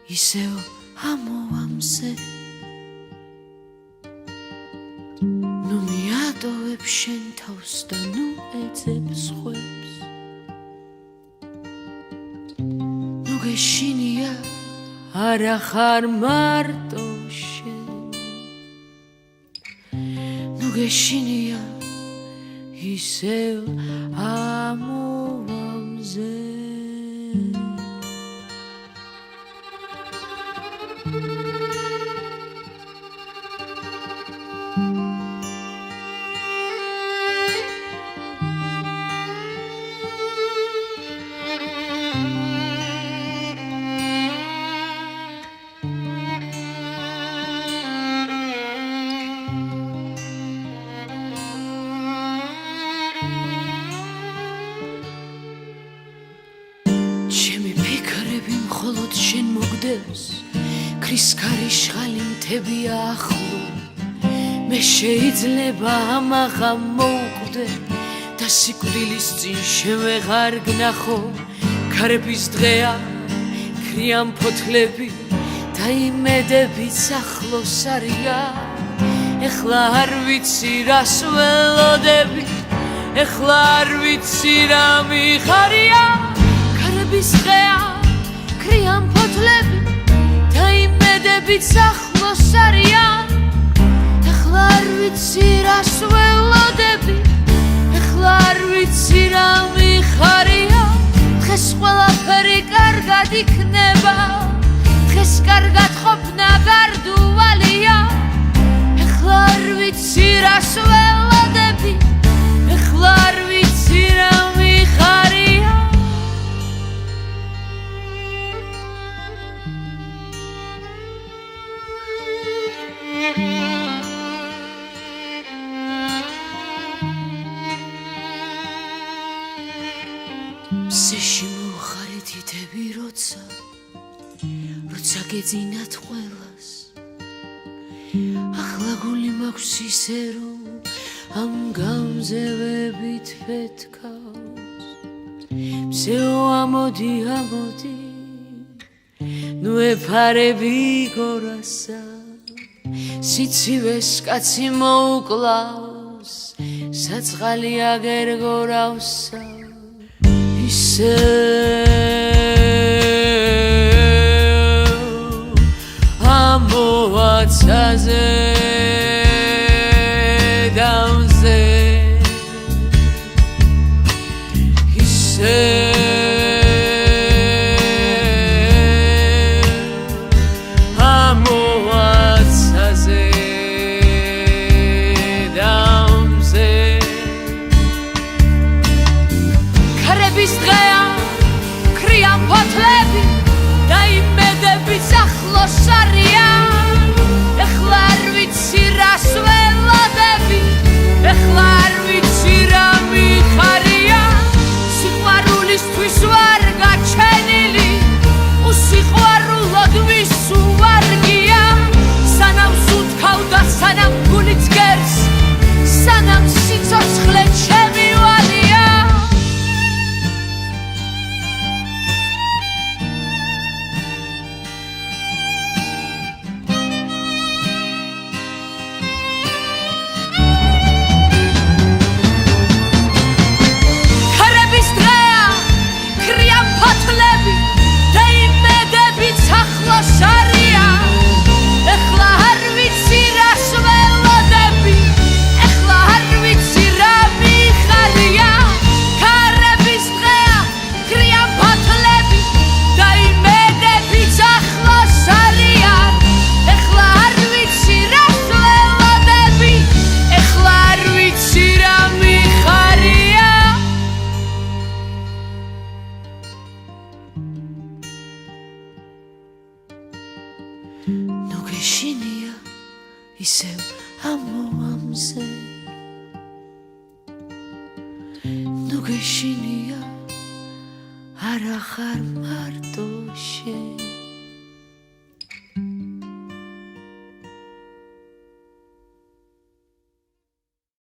ისევ ამოვამზე ნუ მიატოვებ შენ თავს და ნუ ეძებ სხვებს ნუ გეშინია არა ხარ მარტო შენ ნუ გეშინია ისევ ამოვამზე მხოლოდ შენ მოგდევს ქრის ქარიშხალი მთებია ახლო მე შეიძლება ამაღა მოვკვდე და სიკვდილის წინ შენ ვეღარ გნახო ქარების დღეა ქრიან ფოთლები და იმედებიც ახლოს არიან ეხლა არ ვიცი რას ველოდები ეხლა არ ვიცი რა მიხარია ქარების დღეა ქრიან ფოთლები და იმედებიც ახლოს არიან ეხლა არ ვიცი რას ველოდები ეხლა არ ვიცი რა მიხარია დღეს ყველაფერი კარგად იქნება დღეს კარგად ყოფნა გარდუვალია ეხლა არ ვიცი რას ველოდები ეხლა არ ვიცი რა მიხარია მზეში მოუხარეთ ითები როცა გეძინათ ყველას ახლა გული მაქვს ისე რომ ამ გამზევებით ფეთქავს მზეო ამოდი ამოდი ნუ ეფარები გორასა სიცივეს კაცი მოუკლავს საწყალი აგერ გორავსა ისე ამოვაცაზე დამზე ისე ამოვაცაზე დამზე ქარების დღეა ქრიან ფოთლები და იმედებიც ახლოს არიან ეხლა არ ვიცი რას ველოდები ეხლა არ ვიცი რა მიხარია სიყვარულისთვის ვარ გაჩენილი უსიყვარულოდ ვის უვარგია სანამ სუნთქავ და სანამ გულიც გერს სანამ სიცოცხლე ჩემი ვალია ნუ გეშინია ისევ ამოვამზე ნუ გეშინია არა ხარ მარტო შენ